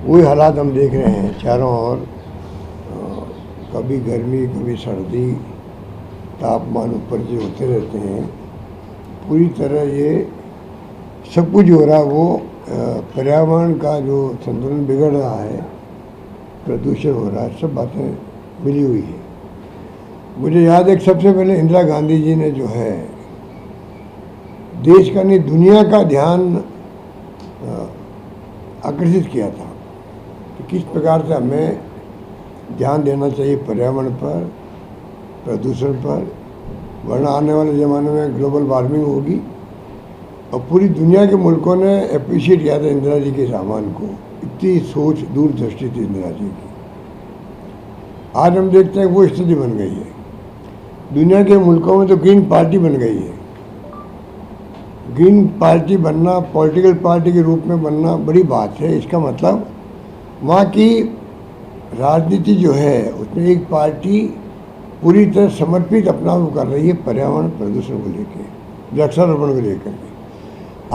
वही हालात हम देख रहे हैं चारों ओर। कभी गर्मी, कभी सर्दी, तापमान ऊपर से होते रहते हैं। पूरी तरह ये सब कुछ हो रहा, वो पर्यावरण का जो संतुलन बिगड़ रहा है, प्रदूषण हो रहा है, सब बातें मिली हुई है। मुझे याद है कि सबसे पहले इंदिरा गांधी जी ने जो है देश का नहीं दुनिया का ध्यान आकर्षित किया था कि किस प्रकार से हमें ध्यान देना चाहिए पर्यावरण पर, प्रदूषण पर, वरना आने वाले ज़माने में ग्लोबल वार्मिंग होगी। और पूरी दुनिया के मुल्कों ने अप्रिशिएट किया था इंदिरा जी के सामान को। इतनी सोच, दूरदृष्टि थी इंदिरा जी की। आज हम देखते हैं वो स्थिति बन गई है। दुनिया के मुल्कों में तो ग्रीन पार्टी बन गई है। ग्रीन पार्टी बनना, पॉलिटिकल पार्टी के रूप में बनना बड़ी बात है। इसका मतलब वहाँ की राजनीति जो है उसमें एक पार्टी पूरी तरह समर्पित अपना वो कर रही है पर्यावरण प्रदूषण को लेकर, वृक्षारोपण को लेकर के।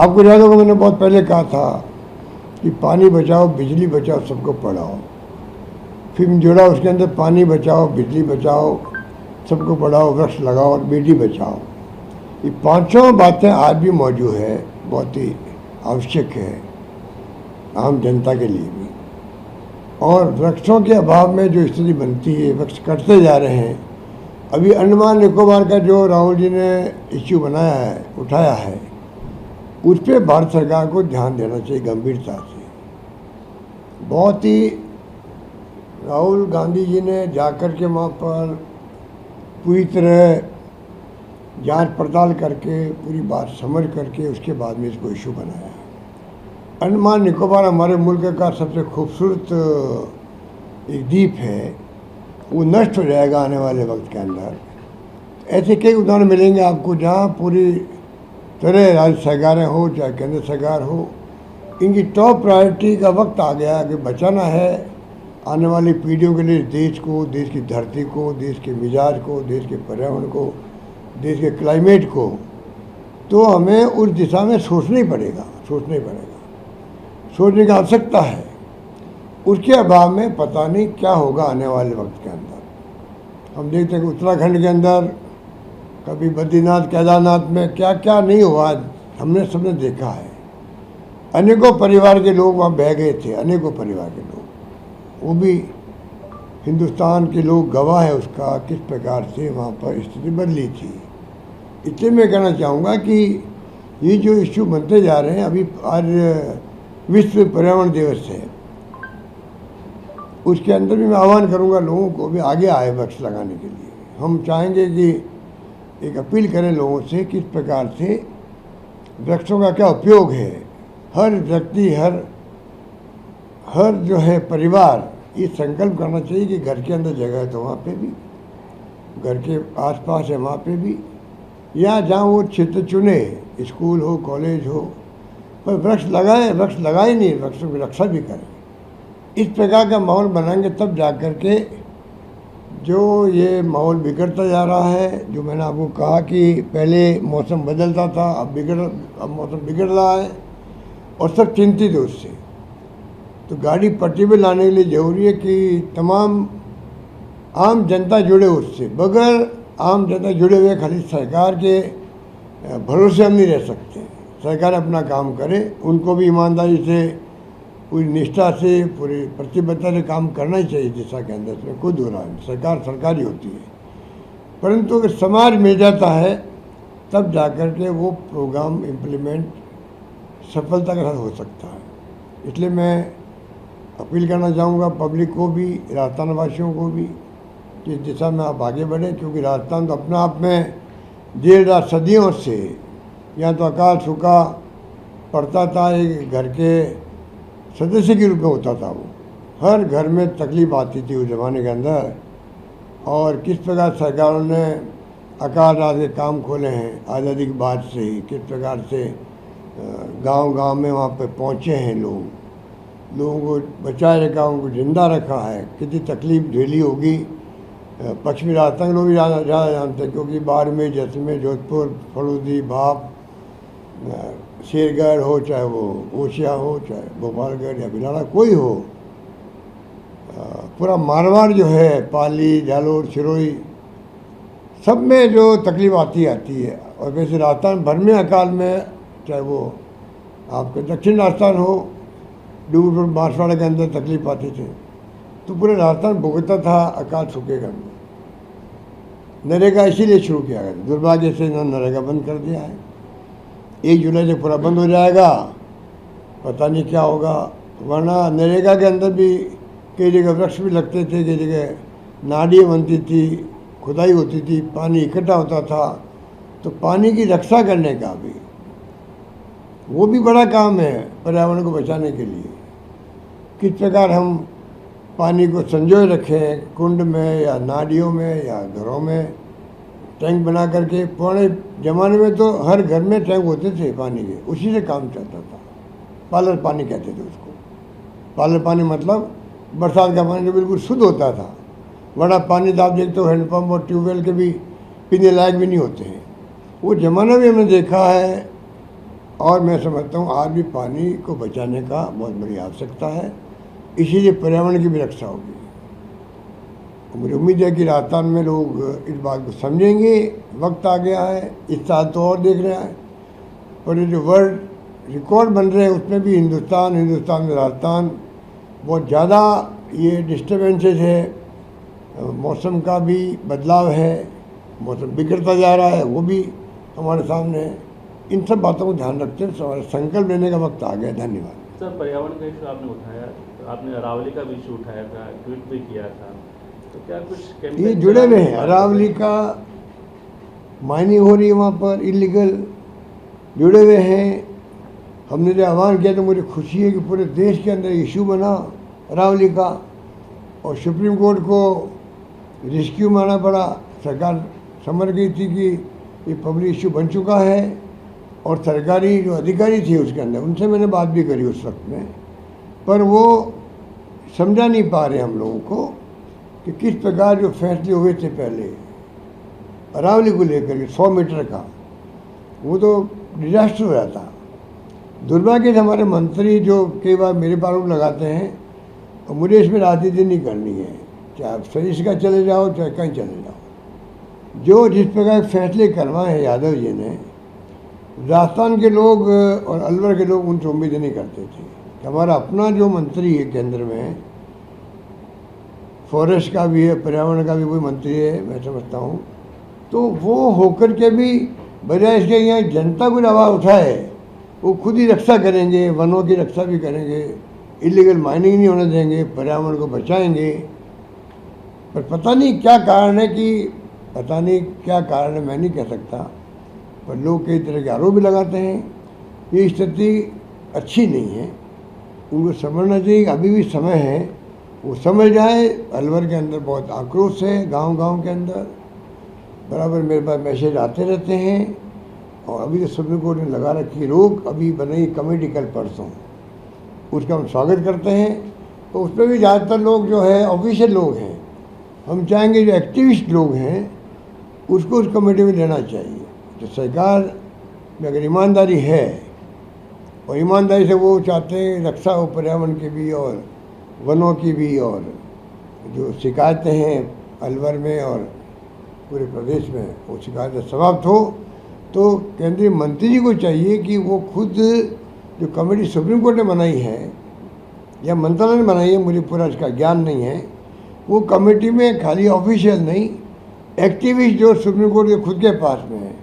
आपको याद होगा मैंने बहुत पहले कहा था कि पानी बचाओ, बिजली बचाओ, सबको पढ़ाओ। फिर जोड़ा उसके अंदर पानी बचाओ, बिजली बचाओ, सबको पढ़ाओ, वृक्ष लगाओ और बेटी बचाओ। ये पांचों बातें आज भी मौजूद है, बहुत ही आवश्यक है आम जनता के लिए भी। और वृक्षों के अभाव में जो स्थिति बनती है, वृक्ष कटते जा रहे हैं। अभी अंडमान निकोबार का जो राहुल जी ने इश्यू बनाया है, उठाया है, उस पर भारत सरकार को ध्यान देना चाहिए गंभीरता से। बहुत ही राहुल गांधी जी ने जाकर के वहाँ पर पूरी तरह जांच पड़ताल करके पूरी बात समझ करके उसके बाद में इसको इशू बनाया। अंडमान निकोबार हमारे मुल्क का सबसे खूबसूरत एक द्वीप है, वो नष्ट हो जाएगा आने वाले वक्त के अंदर। ऐसे कई उदाहरण मिलेंगे आपको जहाँ पूरी तरह राज्य सरकारें हो चाहे केंद्र सरकार हो, इनकी टॉप प्रायोरिटी का वक्त आ गया कि बचाना है आने वाली पीढ़ियों के लिए देश को, देश की धरती को, देश के मिजाज को, देश के पर्यावरण को, देश के क्लाइमेट को। तो हमें उस दिशा में सोचना ही पड़ेगा, सोचने की आवश्यकता है। उसके अभाव में पता नहीं क्या होगा आने वाले वक्त के अंदर। हम देखते हैं कि उत्तराखंड के अंदर कभी बद्रीनाथ, केदारनाथ में क्या क्या नहीं हुआ, हमने सबने देखा है। अनेकों परिवार के लोग वहाँ बह गए थे, अनेकों परिवार के लोग, वो भी हिंदुस्तान के लोग गवाह है उसका, किस प्रकार से वहाँ पर स्थिति बदली थी। इसलिए मैं कहना चाहूँगा कि ये जो इश्यू बनते जा रहे हैं, अभी आज विश्व पर्यावरण दिवस है, उसके अंदर भी मैं आह्वान करूँगा लोगों को भी आगे आए वृक्ष लगाने के लिए। हम चाहेंगे कि एक अपील करें लोगों से किस प्रकार से वृक्षों का क्या उपयोग है। हर व्यक्ति, हर जो है परिवार ये संकल्प करना चाहिए कि घर के अंदर जगह है तो वहाँ पे भी, घर के आसपास है वहाँ पे भी, या जहाँ वो क्षेत्र चुने, स्कूल हो, कॉलेज हो, पर वृक्ष लगाए। वृक्ष लगाए नहीं, वृक्षों की रक्षा भी करें। इस प्रकार का माहौल बनाएंगे तब जा कर के जो ये माहौल बिगड़ता जा रहा है, जो मैंने आपको कहा कि पहले मौसम बदलता था, अब मौसम बिगड़ रहा है और सब चिंतित है उससे। तो गाड़ी पट्टी पे लाने के लिए ज़रूरी है कि तमाम आम जनता जुड़े उससे। बगैर आम जनता जुड़े हुए खाली सरकार के भरोसे हम नहीं रह सकते। सरकार अपना काम करे, उनको भी ईमानदारी से, पूरी निष्ठा से, पूरी प्रतिबद्धता से काम करना ही चाहिए दिशा के अंदर। इसमें कोई दो राय नहीं, सरकार सरकारी होती है। परंतु अगर समाज मिल जाता है तब जाकर के वो प्रोग्राम इम्प्लीमेंट सफलता के साथ हो सकता है। इसलिए मैं अपील करना चाहूँगा पब्लिक को भी, राजस्थान वासियों को भी, कि इस दिशा में आप आगे बढ़ें। क्योंकि राजस्थान तो अपने आप में देर रात सदियों से यहाँ तो अकाल सूखा पड़ता था, एक घर के सदस्य के रूप में होता था। वो हर घर में तकलीफ आती थी उस ज़माने के अंदर। और किस प्रकार सरकारों ने अकाल रात के काम खोले हैं आज़ादी के बाद से ही, किस प्रकार से गांव-गांव में वहाँ पे पहुँचे हैं लोगों को बचाए रखा, उनको जिंदा रखा है। कितनी तकलीफ झेली होगी पश्चिमी राजस्थान के लोग भी ज़्यादा जानते हैं, क्योंकि बाड़मेर, जैसलमेर, जोधपुर, फलूदी, भाप, शेरगढ़ हो, चाहे वो ओसिया हो, चाहे गोपालगढ़ या भिलाड़ा कोई हो, पूरा मारवाड़ जो है, पाली, जालोर, सिरोही, सब में जो तकलीफ आती है। और वैसे राजस्थान भर में अकाल में, चाहे वो आपके दक्षिण राजस्थान हो, डूबपुर बांसवाड़ा के अंदर तकलीफ आती थी, तो पूरे राजस्थान भुगतता था अकाल सूखे का। नरेगा इसीलिए शुरू किया गया, दुर्भाग्य से इन्होंने नरेगा बंद कर दिया है। 1 जुलाई से पूरा बंद हो जाएगा, पता नहीं क्या होगा। वरना नरेगा के अंदर भी कई जगह वृक्ष भी लगते थे, कई जगह नालियाँ बनती थी, खुदाई होती थी, पानी इकट्ठा होता था। तो पानी की रक्षा करने का भी वो भी बड़ा काम है पर्यावरण को बचाने के लिए। किस प्रकार हम पानी को संजोए रखें, कुंड में या नालियों में या घरों में टैंक बना करके। पुराने ज़माने में तो हर घर में टैंक होते थे पानी के, उसी से काम चलता था। पालर पानी कहते थे उसको। पालर पानी मतलब बरसात का पानी जो बिल्कुल शुद्ध होता था। बड़ा पानी तो आप देखते हो हैंडपम्प और ट्यूबवेल के भी पीने लायक भी नहीं होते हैं। वो ज़माना भी हमने देखा है। और मैं समझता हूँ आज भी पानी को बचाने का बहुत बड़ी आवश्यकता है, इसीलिए पर्यावरण की भी रक्षा होगी। मुझे उम्मीद है कि राजस्थान में लोग इस बात को समझेंगे। वक्त आ गया है, इस साल तो और देख रहे हैं, पर ये जो वर्ल्ड रिकॉर्ड बन रहे हैं उसमें भी हिंदुस्तान में राजस्थान बहुत ज़्यादा ये डिस्टर्बेंसेस है। मौसम का भी बदलाव है, मौसम बिगड़ता जा रहा है, वो भी हमारे सामने है। इन सब बातों को ध्यान रखते हैं हमारे संकल्प लेने का वक्त आ गया। धन्यवाद। सर, पर्यावरण का इशू आपने उठाया, आपने अरावली का भी इशू उठाया था, ट्वीट भी किया था, तो क्या कुछ ये जुड़े हुए हैं? अरावली का माइनिंग हो रही है वहाँ पर इलीगल, जुड़े हुए हैं। हमने जो आह्वान किया तो मुझे खुशी है कि पूरे देश के अंदर इशू बना अरावली का, और सुप्रीम कोर्ट को रेस्क्यू माना पड़ा। सरकार समझ गई थी कि ये पब्लिक इशू बन चुका है, और सरकारी जो अधिकारी थे उसके अंदर, उनसे मैंने बात भी करी उस वक्त में, पर वो समझा नहीं पा रहे हम लोगों को कि किस प्रकार जो फैसले हुए थे पहले अरावली को लेकर के 100 मीटर का, वो तो डिजास्टर हो जाता। दुर्भाग्य से हमारे मंत्री जो कई बार मेरे पर आरोप लगाते हैं, और मुझे इसमें राजनीति नहीं करनी है, चाहे आप सही का चले जाओ चाहे कहीं चले जाओ। जो जिस प्रकार फैसले करवाए हैं यादव जी ने, राजस्थान के लोग और अलवर के लोग उनसे उम्मीद नहीं करते थे कि हमारा अपना जो मंत्री है केंद्र में, फॉरेस्ट का भी है, पर्यावरण का भी कोई मंत्री है मैं समझता हूँ, तो वो होकर के भी बजाय इसके यहाँ जनता को आवाज़ उठाए, वो खुद ही रक्षा करेंगे, वनों की रक्षा भी करेंगे, इलीगल माइनिंग नहीं होने देंगे, पर्यावरण को बचाएंगे। पर पता नहीं क्या कारण है मैं नहीं कह सकता, पर लोग कई तरह के आरोप भी लगाते हैं। ये स्थिति अच्छी नहीं है, उनको समझना चाहिए। अभी भी समय है, वो समझ जाए। अलवर के अंदर बहुत आक्रोश है, गांव के अंदर बराबर मेरे पास मैसेज आते रहते हैं। और अभी तो सुप्रीम कोर्ट ने लगा रखी रोक, अभी बनाई कमेटी कल परसों, उसका हम स्वागत करते हैं। तो उसमें भी ज़्यादातर लोग जो है ऑफिशियल लोग हैं। हम चाहेंगे जो एक्टिविस्ट लोग हैं उसको उस कमेटी में लेना चाहिए। तो सरकार में अगर ईमानदारी है, और ईमानदारी से वो चाहते हैं रक्षा हो पर्यावरण की भी और वनों की भी, और जो शिकायतें हैं अलवर में और पूरे प्रदेश में वो शिकायतें समाप्त हो, तो केंद्रीय मंत्री जी को चाहिए कि वो खुद जो कमेटी सुप्रीम कोर्ट ने बनाई है या मंत्रालय ने बनाई है, मुझे पूरा इसका ज्ञान नहीं है, वो कमेटी में खाली ऑफिशियल नहीं, एक्टिविस्ट जो सुप्रीम कोर्ट के खुद के पास में है,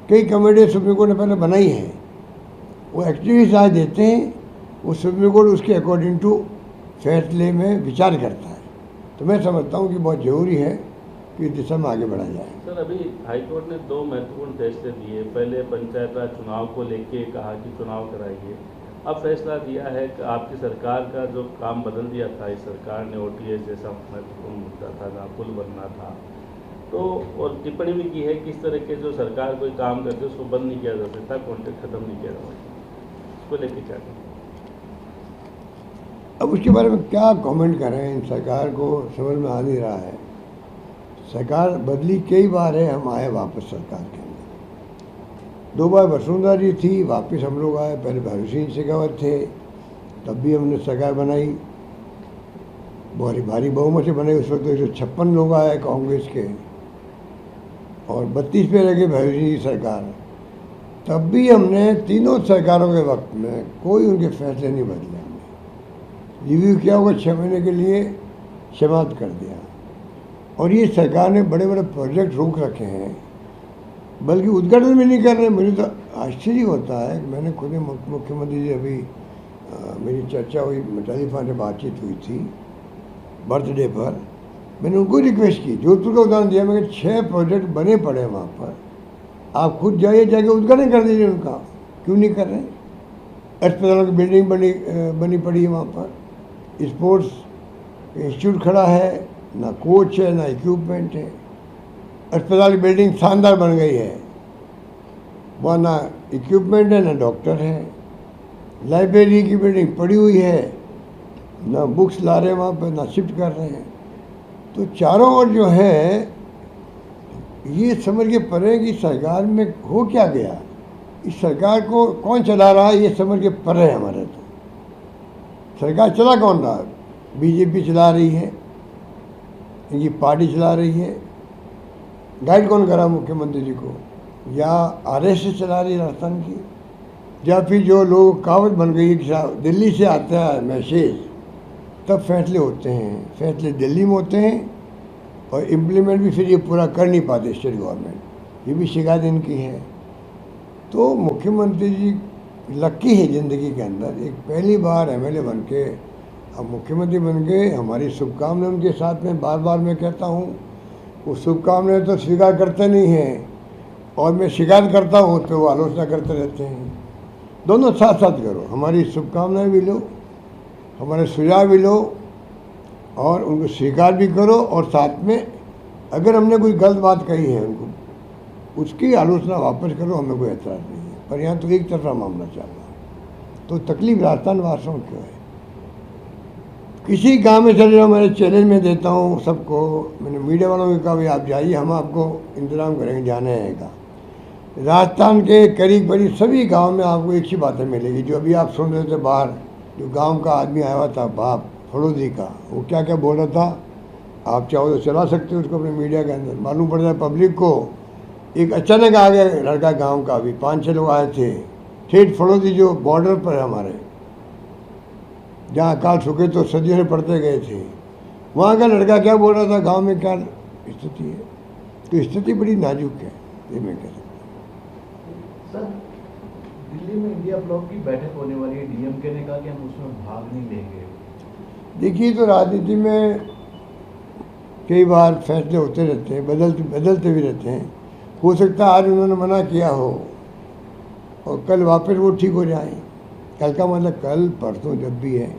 कई कमेटी सुप्रीम कोर्ट ने पहले बनाई है, वो एक्टिविस्ट आज देते हैं, वो सुप्रीम कोर्ट उसके अकॉर्डिंग टू फैसले में विचार करता है। तो मैं समझता हूँ कि बहुत ज़रूरी है कि इस दिशा में आगे बढ़ा जाए। सर, अभी हाईकोर्ट ने 2 महत्वपूर्ण फैसले दिए। पहले पंचायत राज चुनाव को लेके कहा कि चुनाव कराइए। अब फैसला दिया है कि आपकी सरकार का जो काम बदल दिया था, इस सरकार ने OTS जैसा महत्वपूर्ण मुद्दा था जहाँ पुल बनना था, तो और टिप्पणी भी की है कि इस तरह के जो सरकार कोई काम करते उसको बंद नहीं किया जा सकता, कॉन्ट्रैक्ट खत्म नहीं किया जा सकता। इसको लेके क्या करें? अब उसके बारे में क्या कमेंट करें, इन सरकार को समझ में आ नहीं रहा है। सरकार बदली कई बार है, हम आए वापस सरकार के अंदर। 2 बार वसुंधरा जी थी, वापस हम लोग आए। पहले भैरू सिंह शेखावत थे, तब भी हमने सरकार बनाई। बहुत भारी बहुमत से बने। उस वक्त तो 156 लोग आए कांग्रेस के और 32 पे लगे भैरवी की सरकार। तब भी हमने तीनों सरकारों के वक्त में कोई उनके फैसले नहीं बदले। हमने रिव्यू किया, होगा 6 महीने के लिए समाप्त कर दिया। और ये सरकार ने बड़े बड़े प्रोजेक्ट रोक रखे हैं, बल्कि उद्घाटन भी नहीं कर रहे। मुझे तो आश्चर्य होता है। मैंने खुद ही मुख्यमंत्री जी अभी मेरी चर्चा हुई, टेलीफोन से बातचीत हुई थी बर्थडे पर। मैंने उनको रिक्वेस्ट की, जोधपुर का उदाहरण दिया। मैं 6 प्रोजेक्ट बने पड़े वहाँ पर, आप खुद जाइए, जाके उद्घाटन कर दीजिए उनका। क्यों नहीं कर रहे? अस्पतालों की बिल्डिंग बनी पड़ी है वहाँ पर, स्पोर्ट्स इंस्टीट्यूट खड़ा है, ना कोच है ना इक्विपमेंट है। अस्पताल की बिल्डिंग शानदार बन गई है, वहाँ ना इक्विपमेंट है ना डॉक्टर है। लाइब्रेरी की बिल्डिंग पड़ी हुई है, ना बुक्स ला रहे हैं वहाँ पर, ना शिफ्ट कर रहे हैं। तो चारों ओर जो है ये समझ के परे कि सरकार में हो क्या गया, इस सरकार को कौन चला रहा है, ये समझ के परे है हमारे। तो सरकार चला कौन रहा? बीजेपी चला रही है, इनकी पार्टी चला रही है। गाइड कौन करा मुख्यमंत्री जी को? या आरएसएस चला रही है राजस्थान की, या फिर जो लोग कहावत बन गई है दिल्ली से आता है मैसेज तब फैसले होते हैं। फैसले दिल्ली में होते हैं और इम्प्लीमेंट भी फिर ये पूरा कर नहीं पाते स्टेट गवर्नमेंट। ये भी शिकायत इनकी है। तो मुख्यमंत्री जी लक्की है ज़िंदगी के अंदर, एक पहली बार एमएलए बन के अब मुख्यमंत्री बन गए। हमारी शुभकामनाएं उनके साथ में, बार बार मैं कहता हूँ। वो शुभकामनाएं तो स्वीकार करते नहीं हैं और मैं शिकायत करता हूँ तो वो आलोचना करते रहते हैं। दोनों साथ साथ करो, हमारी शुभकामनाएं भी लो, हमारे सुझाव भी लो और उनको स्वीकार भी करो। और साथ में अगर हमने कोई गलत बात कही है उनको, उसकी आलोचना वापस करो, हमें कोई एतराज़ नहीं है। पर यहाँ तो एक तरफा मामला चल रहा है। तो तकलीफ राजस्थान वासियों को क्यों है? किसी गांव में चले जाओ, मैंने चैलेंज में देता हूँ सबको। मैंने मीडिया वालों को कहा भाई आप जाइए, हम आपको इंतजाम करेंगे जाने आएगा। राजस्थान के करीब करीब सभी गांव में आपको एक ही बातें मिलेगी जो अभी आप सुन रहे थे बाहर। जो गांव का आदमी आया हुआ था बाप फड़ोदी का, वो क्या क्या बोल रहा था, आप चाहो तो चला सकते हो उसको अपने मीडिया के अंदर। मालूम पड़ जाए पब्लिक को। एक अचानक आ गया लड़का गाँव का, अभी 5-6 लोग आए थे, ठेठ फड़ोदी जो बॉर्डर पर है हमारे, जहाँ अकाल सूखे तो सदियों से पढ़ते गए थे। वहाँ का लड़का क्या बोल रहा था, गांव में क्या स्थिति है। तो स्थिति बड़ी नाजुक है, ये मैं कह सकता हूँ। सर, दिल्ली में इंडिया ब्लॉक की बैठक होने वाली है, डीएमके ने कहा कि हम उसमें भाग नहीं लेंगे। देखिए, तो राजनीति में कई बार फैसले होते रहते हैं, बदलते भी रहते हैं। हो सकता है आज उन्होंने मना किया हो और कल वापस वो ठीक हो जाए। कल का मतलब कल परसों जब भी है।